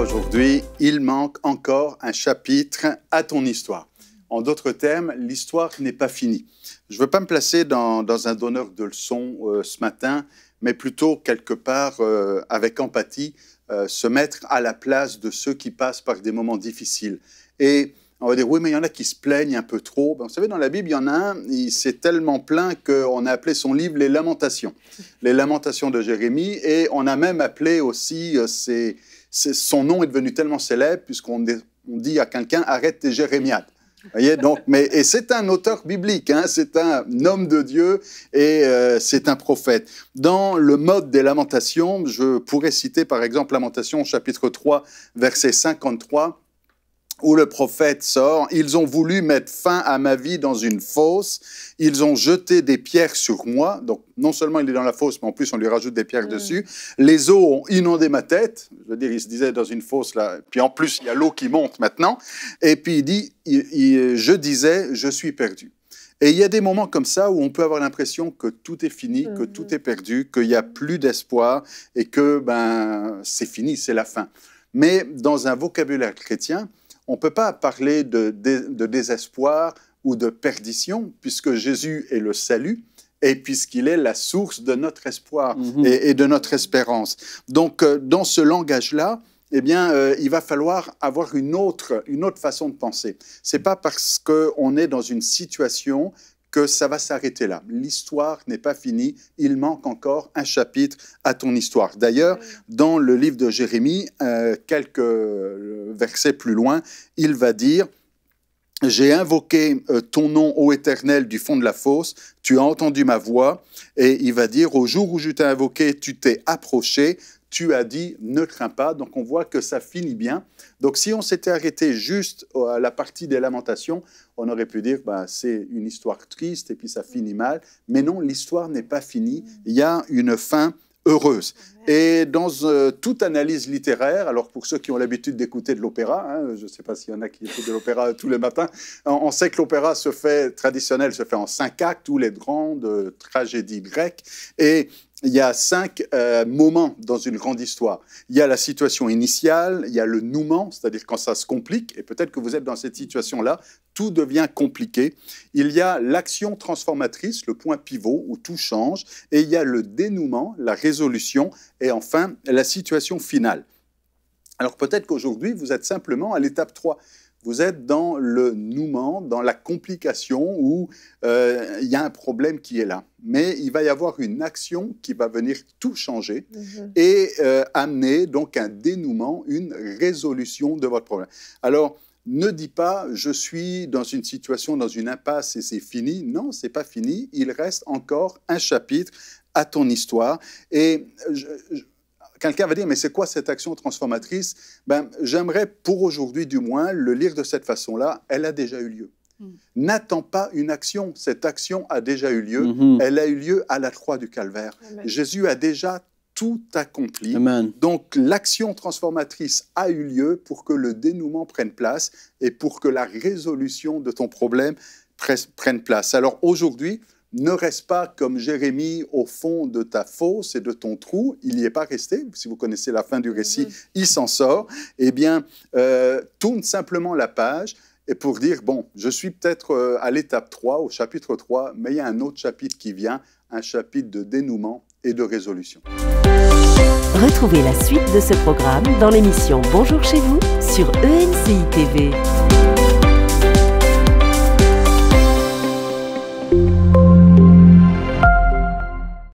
aujourd'hui, il manque encore un chapitre à ton histoire. En d'autres termes, l'histoire n'est pas finie. Je ne veux pas me placer dans un donneur de leçons ce matin, mais plutôt quelque part avec empathie, se mettre à la place de ceux qui passent par des moments difficiles. Et on va dire, oui, mais il y en a qui se plaignent un peu trop. Ben, vous savez, dans la Bible, il y en a un, il s'est tellement plaint qu'on a appelé son livre « Les Lamentations ». Les Lamentations de Jérémie. Et on a même appelé aussi, son nom est devenu tellement célèbre, puisqu'on dit à quelqu'un « arrête tes jérémiades ». Voyez, donc, et c'est un auteur biblique, hein, c'est un homme de Dieu et c'est un prophète. Dans le mode des Lamentations, je pourrais citer par exemple Lamentations chapitre 3, verset 53, où le prophète sort, « Ils ont voulu mettre fin à ma vie dans une fosse, ils ont jeté des pierres sur moi. » Donc, non seulement il est dans la fosse, mais en plus on lui rajoute des pierres dessus. « Les eaux ont inondé ma tête. » Je veux dire, il se disait dans une fosse, là, puis en plus il y a l'eau qui monte maintenant. Et puis il dit, je disais, je suis perdu. Et il y a des moments comme ça où on peut avoir l'impression que tout est fini, que tout est perdu, qu'il n'y a plus d'espoir et que ben, c'est fini, c'est la fin. Mais dans un vocabulaire chrétien, on ne peut pas parler de désespoir ou de perdition, puisque Jésus est le salut et puisqu'il est la source de notre espoir et de notre espérance. Donc, dans ce langage-là, eh bien, il va falloir avoir une autre façon de penser. Ce n'est pas parce qu'on est dans une situation que ça va s'arrêter là. L'histoire n'est pas finie, il manque encore un chapitre à ton histoire. D'ailleurs, dans le livre de Jérémie, quelques versets plus loin, il va dire « J'ai invoqué ton nom, ô Éternel, du fond de la fosse, tu as entendu ma voix. » Et il va dire « Au jour où je t'ai invoqué, tu t'es approché. » Tu as dit, ne crains pas. Donc, on voit que ça finit bien. Donc, si on s'était arrêté juste à la partie des lamentations, on aurait pu dire, bah, c'est une histoire triste et puis ça finit mal. Mais non, l'histoire n'est pas finie. Il y a une fin heureuse. Et dans toute analyse littéraire, alors pour ceux qui ont l'habitude d'écouter de l'opéra, hein, je ne sais pas s'il y en a qui écoutent de l'opéra tous les matins, on sait que l'opéra traditionnel se fait en 5 actes, ou les grandes tragédies grecques. Et il y a 5 moments dans une grande histoire. Il y a la situation initiale, il y a le nouement, c'est-à-dire quand ça se complique, et peut-être que vous êtes dans cette situation-là, tout devient compliqué. Il y a l'action transformatrice, le point pivot, où tout change, et il y a le dénouement, la résolution, et enfin, la situation finale. Alors peut-être qu'aujourd'hui, vous êtes simplement à l'étape 3. Vous êtes dans le nouement, dans la complication où il y a un problème qui est là. Mais il va y avoir une action qui va venir tout changer et amener donc un dénouement, une résolution de votre problème. Alors, ne dis pas « je suis dans une situation, dans une impasse et c'est fini ». Non, ce n'est pas fini. Il reste encore un chapitre à ton histoire. Et quelqu'un va dire, mais c'est quoi cette action transformatrice? Ben, j'aimerais, pour aujourd'hui du moins, le lire de cette façon-là. Elle a déjà eu lieu. N'attends pas une action. Cette action a déjà eu lieu. Elle a eu lieu à la croix du Calvaire. Amen. Jésus a déjà tout accompli. Amen. Donc, l'action transformatrice a eu lieu pour que le dénouement prenne place et pour que la résolution de ton problème prenne place. Alors, aujourd'hui, ne reste pas comme Jérémie au fond de ta fosse et de ton trou. Il n'y est pas resté. Si vous connaissez la fin du récit, il s'en sort. Eh bien, tourne simplement la page et pour dire, bon, je suis peut-être à l'étape 3, au chapitre 3, mais il y a un autre chapitre qui vient, un chapitre de dénouement et de résolution. Retrouvez la suite de ce programme dans l'émission Bonjour chez vous sur ENCI TV.